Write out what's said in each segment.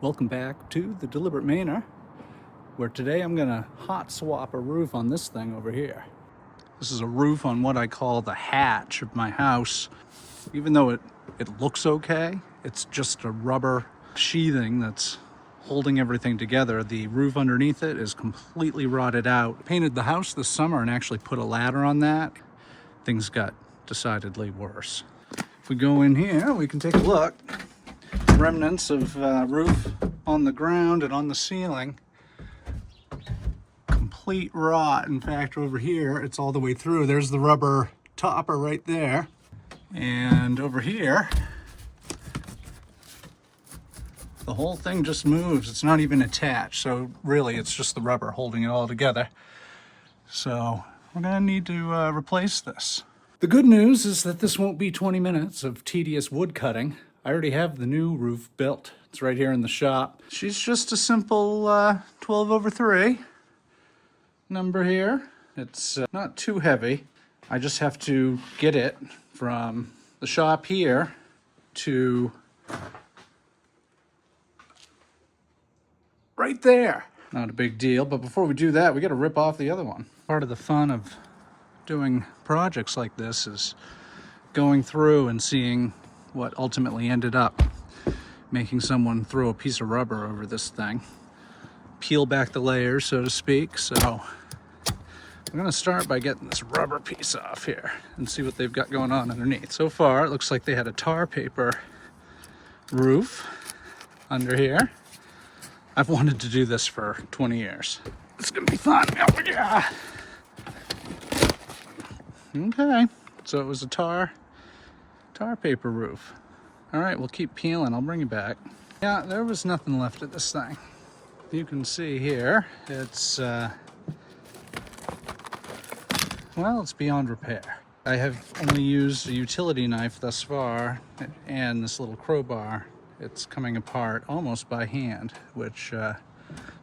Welcome back to the Deliberate Manor, where today I'm gonna hot swap a roof on this thing over here. This is a roof on what I call the hatch of my house. Even though it looks okay, it's just a rubber sheathing that's holding everything together. The roof underneath it is completely rotted out. Painted the house this summer and actually put a ladder on that. Things got decidedly worse. If we go in here, we can take a look. Remnants of roof on the ground and on the ceiling. Complete rot. In fact, over here, it's all the way through. There's the rubber topper right there. And over here, the whole thing just moves. It's not even attached. So really, it's just the rubber holding it all together. So we're gonna need to replace this. The good news is that this won't be 20 minutes of tedious wood cutting. I already have the new roof built. It's right here in the shop. She's just a simple 12/3 number here. It's not too heavy. I just have to get it from the shop here to right there. Not a big deal, but before we do that, we got to rip off the other one. Part of the fun of doing projects like this is going through and seeing what ultimately ended up making someone throw a piece of rubber over this thing. Peel back the layers, so to speak. So I'm gonna start by getting this rubber piece off here and see what they've got going on underneath. So far, it looks like they had a tar paper roof under here. I've wanted to do this for 20 years. It's gonna be fun. Oh, yeah. Okay, so it was a tar paper roof. All right, we'll keep peeling. I'll bring you back. Yeah, there was nothing left of this thing. You can see here, it's, well, it's beyond repair. I have only used a utility knife thus far and this little crowbar. It's coming apart almost by hand, which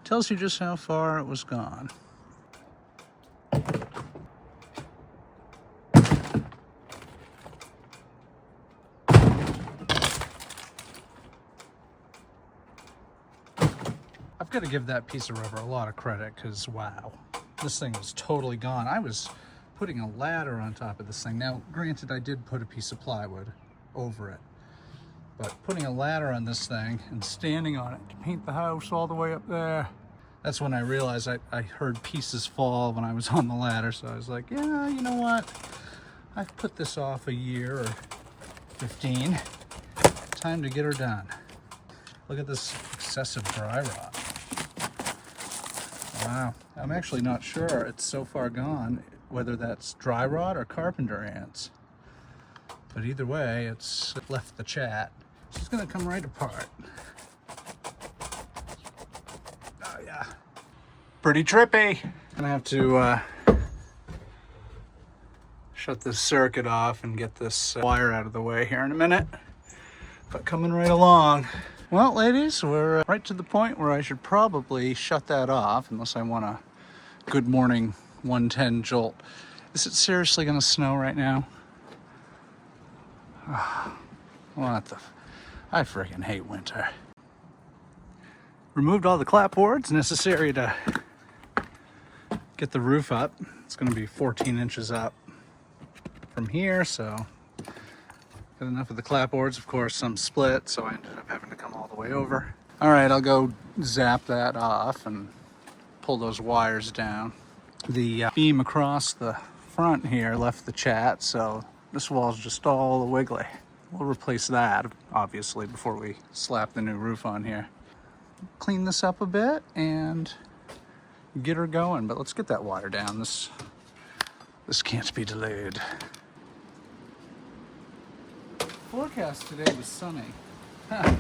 tells you just how far it was gone. I've got to give that piece of rubber a lot of credit because, wow, this thing was totally gone. I was putting a ladder on top of this thing. Now, granted, I did put a piece of plywood over it, but putting a ladder on this thing and standing on it to paint the house all the way up there, that's when I realized I heard pieces fall when I was on the ladder. So I was like, yeah, you know what? I've put this off a year or 15. Time to get her done. Look at this excessive dry rot. Wow, I'm actually not sure, it's so far gone, whether that's dry rot or carpenter ants. But either way, it's left the chat. It's gonna come right apart. Oh yeah. Pretty trippy. Gonna have to shut this circuit off and get this wire out of the way here in a minute. But coming right along. Well, ladies, we're right to the point where I should probably shut that off, unless I want a good morning 110 jolt. Is it seriously gonna snow right now? What the? I freaking hate winter. Removed all the clapboards necessary to get the roof up. It's gonna be 14 inches up from here, so got enough of the clapboards. Of course, some split, so I ended up having to come all the way over. All right, I'll go zap that off and pull those wires down. The beam across the front here left the chat, so this wall's just all wiggly. We'll replace that, obviously, before we slap the new roof on here. Clean this up a bit and get her going, but let's get that wire down. This can't be delayed. Forecast today was sunny. Huh.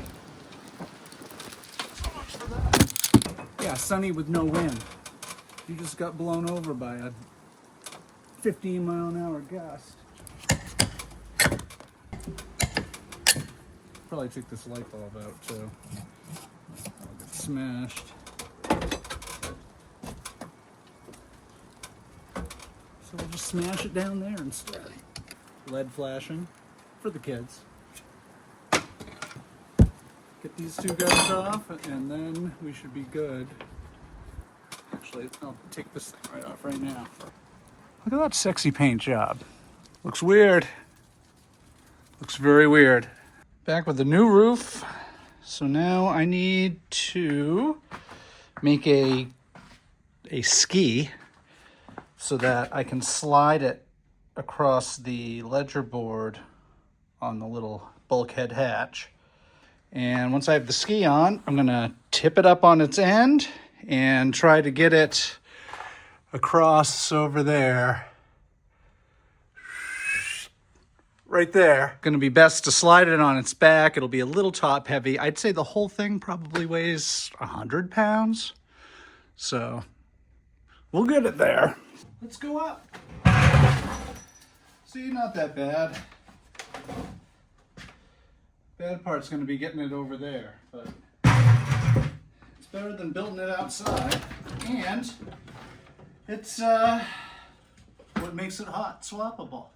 So much for that. Yeah, sunny with no wind. You just got blown over by a 15-mile-an-hour gust. Probably took this light bulb out too. I'll get smashed. So we'll just smash it down there instead. LED flashing for the kids. Get these two guys off, and then we should be good. Actually, I'll take this thing right off right now. Look at that sexy paint job. Looks weird. Looks very weird. Back with the new roof. So now I need to make a ski so that I can slide it across the ledger board on the little bulkhead hatch. And once I have the ski on, I'm gonna tip it up on its end and try to get it across over there. Right there. Gonna be best to slide it on its back. It'll be a little top heavy. I'd say the whole thing probably weighs 100 pounds. So we'll get it there. Let's go up. See, not that bad. Bad part's gonna be getting it over there, but it's better than building it outside. And it's what makes it hot swappable.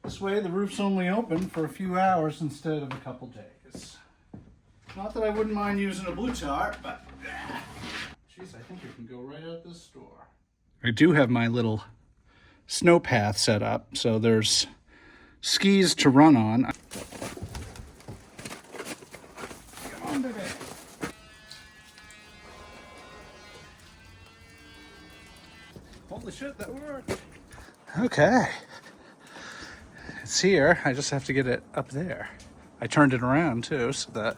This way the roof's only open for a few hours instead of a couple days. Not that I wouldn't mind using a blue tarp, but jeez, I think it can go right out this door. I do have my little snow path set up, so there's skis to run on. Come on, baby. Holy shit, that worked. Okay. It's here. I just have to get it up there. I turned it around too, so that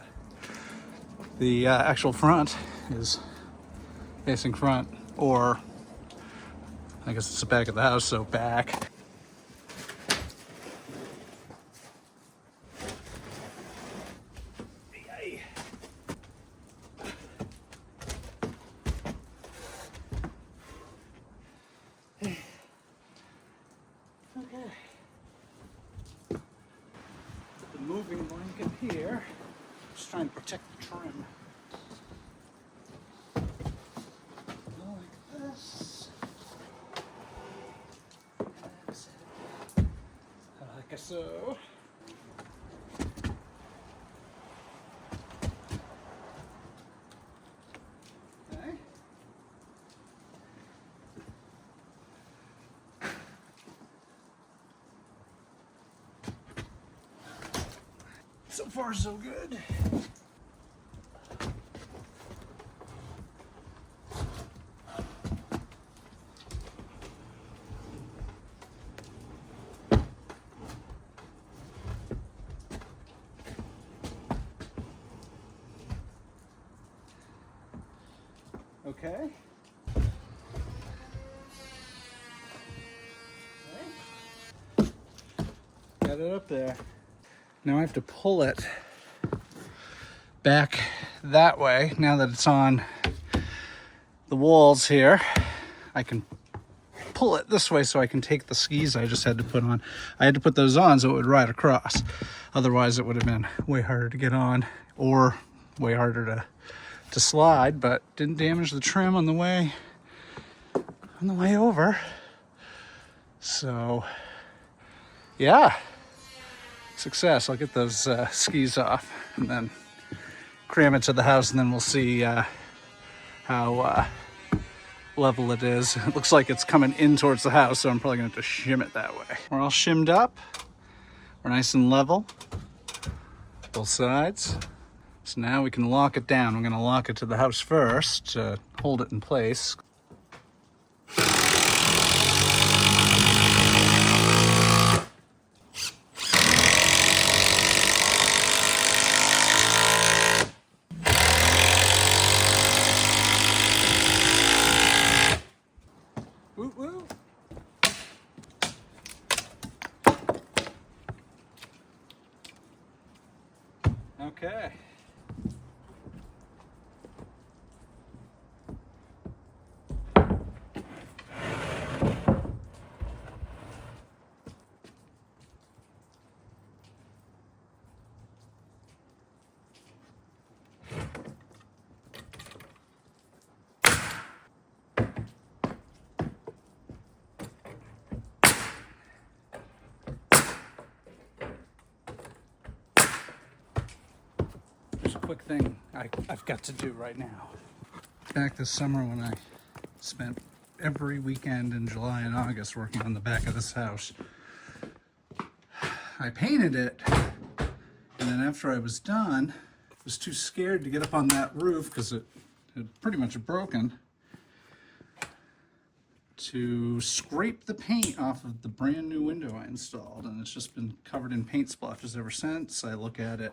the actual front is facing front, or I guess it's the back of the house, so back. Yay. Okay. The moving blanket here. Just trying to protect the trim. Like this. Like so. Okay. So far, so good. Okay. Got it up there. Now I have to pull it back that way. Now that it's on the walls here, I can pull it this way so I can take the skis I just had to put on. I had to put those on so it would ride across. Otherwise it would have been way harder to get on, or way harder to slide, but didn't damage the trim on the way over. So yeah, success. I'll get those skis off and then cram it to the house, and then we'll see how level it is. It looks like it's coming in towards the house, so I'm probably gonna have to shim it that way. We're all shimmed up. We're nice and level, both sides. So now we can lock it down. I'm gonna lock it to the house first to hold it in place. Woo woo. Okay. quick thing I've got to do right now. Back this summer when I spent every weekend in July and August working on the back of this house, I painted it, and then after I was done, I was too scared to get up on that roof because it had pretty much broken, to scrape the paint off of the brand new window I installed, and it's just been covered in paint splotches ever since. I look at it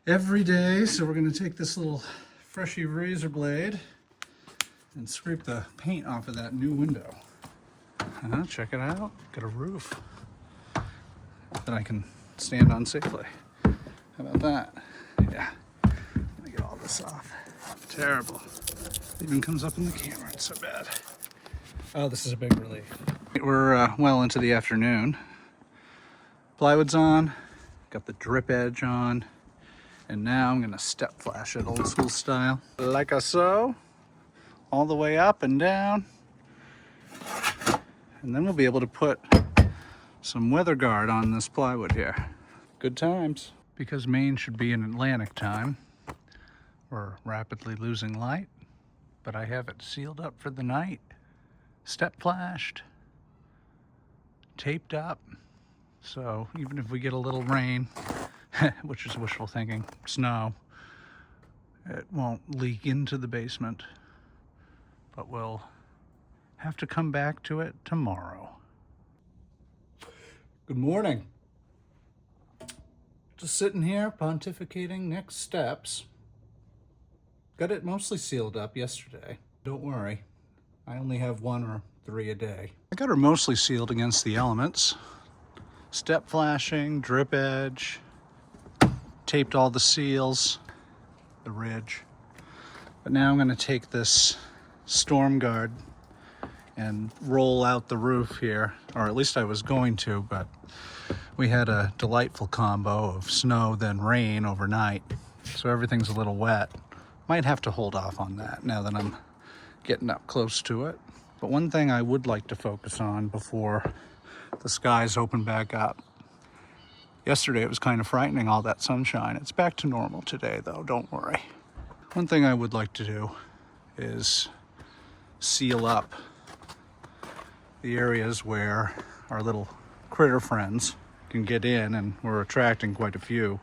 every day, so we're going to take this little freshy razor blade and scrape the paint off of that new window. Check it out, got a roof that I can stand on safely. How about that? Yeah, let me get all this off. Terrible. It even comes up in the camera, it's so bad. Oh, this is a big relief. We're well into the afternoon. Plywood's on, got the drip edge on, and now I'm gonna step flash it old school style. Like so, all the way up and down. And then we'll be able to put some weather guard on this plywood here. Good times. Because Maine should be in Atlantic time, we're rapidly losing light, but I have it sealed up for the night. Step flashed, taped up, so even if we get a little rain, which is wishful thinking, snow, it won't leak into the basement, but we'll have to come back to it tomorrow. Good morning. Just sitting here pontificating next steps. Got it mostly sealed up yesterday. Don't worry. I only have 1 or 3 a day. I got her mostly sealed against the elements. Step flashing, drip edge, taped all the seals, the ridge. But now I'm gonna take this storm guard and roll out the roof here, or at least I was going to, but we had a delightful combo of snow then rain overnight, so everything's a little wet. Might have to hold off on that now that I'm getting up close to it. But one thing I would like to focus on before the skies open back up. Yesterday it was kind of frightening, all that sunshine. It's back to normal today though, don't worry. One thing I would like to do is seal up the areas where our little critter friends can get in, and we're attracting quite a few.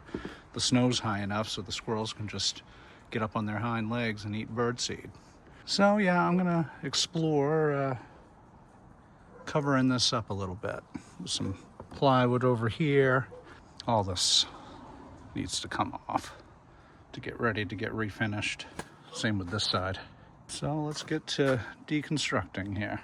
The snow's high enough so the squirrels can just get up on their hind legs and eat birdseed. So yeah, I'm gonna explore covering this up a little bit with some plywood over here. All this needs to come off to get ready to get refinished. Same with this side. So let's get to deconstructing here.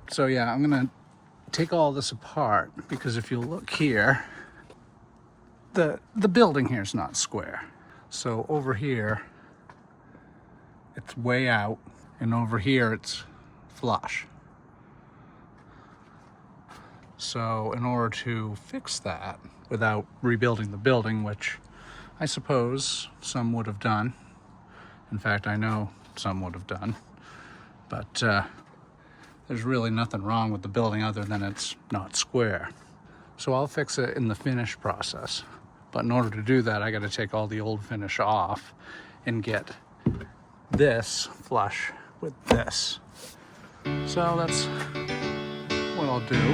So yeah, I'm gonna take all this apart because if you look here, the building here is not square. So over here, it's way out, and over here it's flush. So in order to fix that without rebuilding the building, which I suppose some would have done, in fact I know some would have done, but there's really nothing wrong with the building other than it's not square. So I'll fix it in the finish process. But in order to do that, I gotta take all the old finish off and get this flush with this. So that's what I'll do.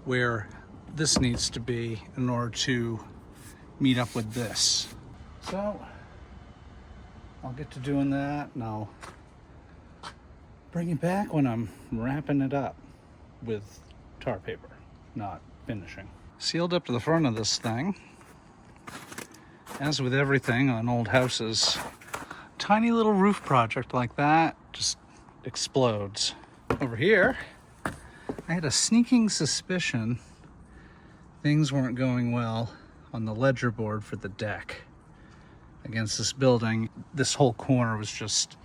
Where this needs to be in order to meet up with this. So I'll get to doing that, and I'll bring it back when I'm wrapping it up with tar paper, not finishing. Sealed up to the front of this thing. As with everything on old houses, tiny little roof project like that just explodes. Over here, I had a sneaking suspicion things weren't going well on the ledger board for the deck against this building. This whole corner was just,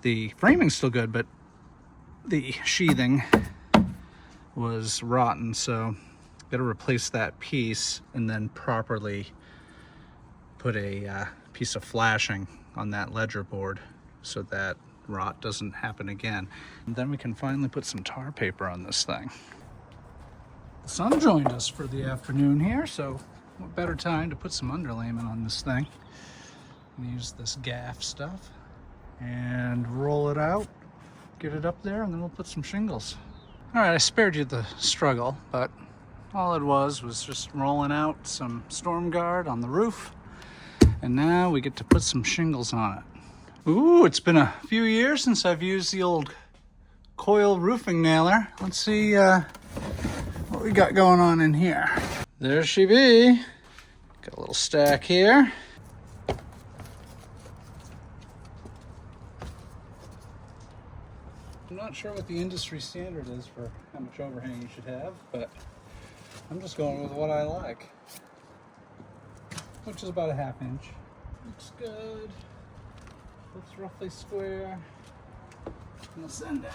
the framing's still good, but the sheathing was rotten, so got to replace that piece and then properly put a piece of flashing on that ledger board so that rot doesn't happen again. And then we can finally put some tar paper on this thing. The sun joined us for the afternoon here, so what better time to put some underlayment on this thing. And use this gaff stuff and roll it out, get it up there, and then we'll put some shingles. All right, I spared you the struggle, but all it was just rolling out some storm guard on the roof, and now we get to put some shingles on it. Ooh, it's been a few years since I've used the old coil roofing nailer. Let's see what we got going on in here. There she be. Got a little stack here. I'm not sure what the industry standard is for how much overhang you should have, but I'm just going with what I like, which is about a 1/2 inch. Looks good. Looks roughly square. And we'll send it.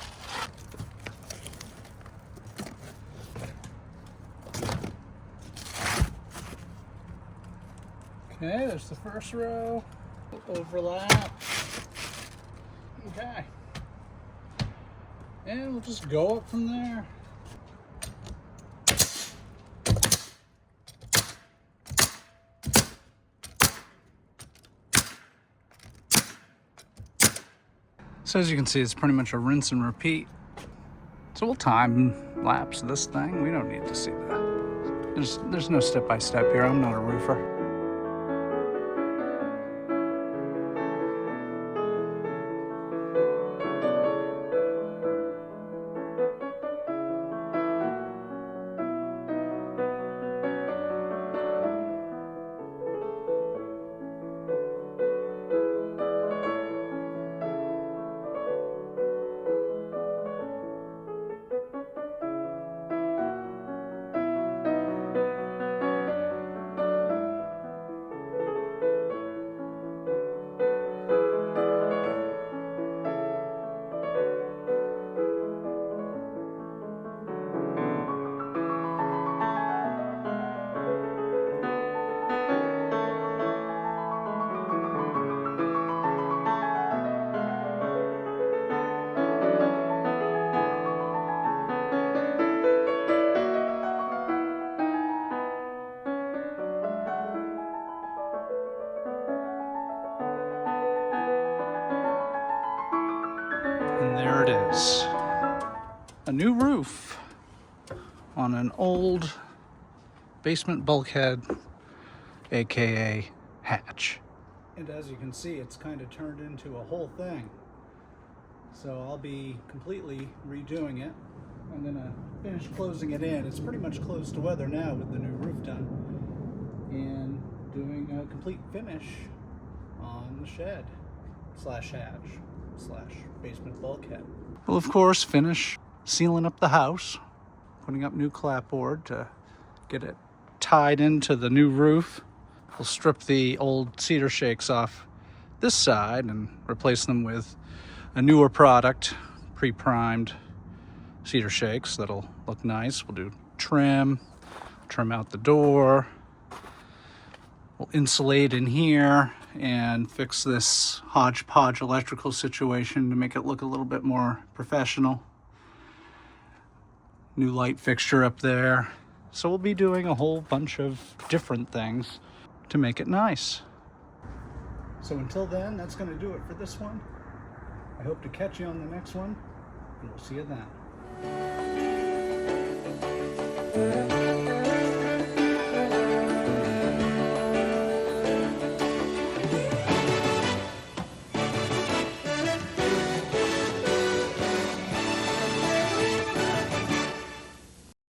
Okay, there's the first row. We'll overlap. Okay. And we'll just go up from there. So as you can see, it's pretty much a rinse and repeat. So we'll time lapse this thing. We don't need to see that. There's no step-by-step here. I'm not a roofer. And there it is. A new roof on an old basement bulkhead, aka hatch. And as you can see, it's kind of turned into a whole thing. So I'll be completely redoing it. I'm gonna finish closing it in. It's pretty much closed to weather now with the new roof done. And doing a complete finish on the shed slash hatch slash basement bulkhead. We'll of course finish sealing up the house, putting up new clapboard to get it tied into the new roof. We'll strip the old cedar shakes off this side and replace them with a newer product, pre-primed cedar shakes that'll look nice. We'll do trim out the door. We'll insulate in here and fix this hodgepodge electrical situation to make it look a little bit more professional. New light fixture up there. So we'll be doing a whole bunch of different things to make it nice. So until then, that's going to do it for this one. I hope to catch you on the next one, and we'll see you then.